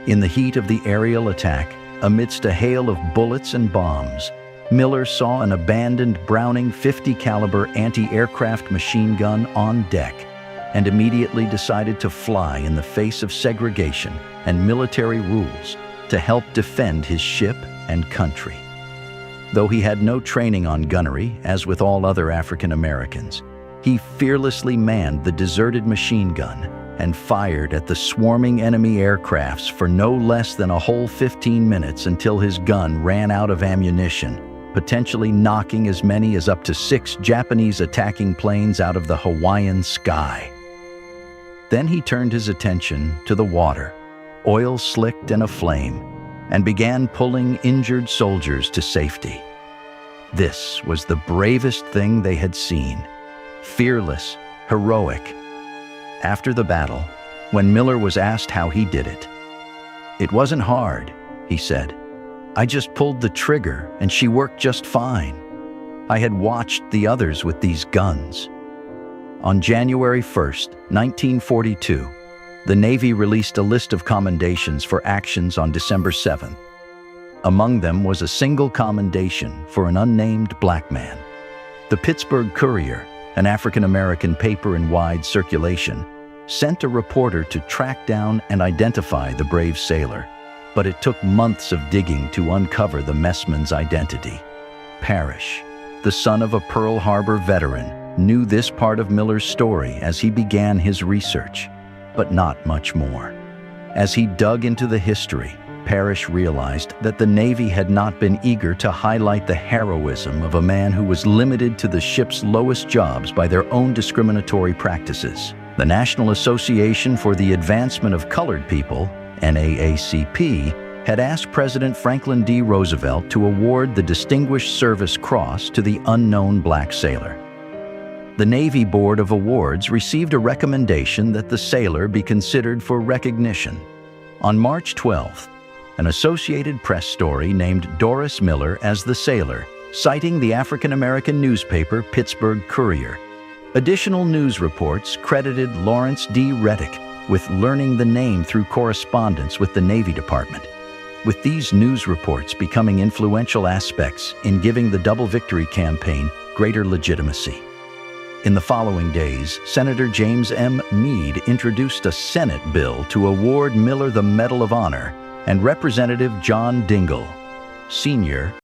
In the heat of the aerial attack, amidst a hail of bullets and bombs, Miller saw an abandoned Browning .50 caliber anti-aircraft machine gun on deck and immediately decided to fly in the face of segregation and military rules to help defend his ship and country. Though he had no training on gunnery, as with all other African Americans, he fearlessly manned the deserted machine gun and fired at the swarming enemy aircrafts for no less than a whole 15 minutes until his gun ran out of ammunition, potentially knocking as many as up to 6 Japanese attacking planes out of the Hawaiian sky. Then he turned his attention to the water, oil slicked and aflame, and began pulling injured soldiers to safety. This was the bravest thing they had seen. Fearless, heroic. After the battle, when Miller was asked how he did it, "It wasn't hard," he said. "I just pulled the trigger and she worked just fine. I had watched the others with these guns." On January 1st, 1942, the Navy released a list of commendations for actions on December 7th. Among them was a single commendation for an unnamed black man. The Pittsburgh Courier, an African-American paper in wide circulation, sent a reporter to track down and identify the brave sailor, but it took months of digging to uncover the messman's identity. Parrish, the son of a Pearl Harbor veteran, knew this part of Miller's story as he began his research, but not much more. As he dug into the history, Parrish realized that the Navy had not been eager to highlight the heroism of a man who was limited to the ship's lowest jobs by their own discriminatory practices. The National Association for the Advancement of Colored People, NAACP, had asked President Franklin D. Roosevelt to award the Distinguished Service Cross to the unknown black sailor. The Navy Board of Awards received a recommendation that the sailor be considered for recognition. On March 12th, an Associated Press story named Doris Miller as the sailor, citing the African-American newspaper Pittsburgh Courier. Additional news reports credited Lawrence D. Reddick with learning the name through correspondence with the Navy Department, with these news reports becoming influential aspects in giving the Double Victory campaign greater legitimacy. In the following days, Senator James M. Meade introduced a Senate bill to award Miller the Medal of Honor, and Representative John Dingell, Sr.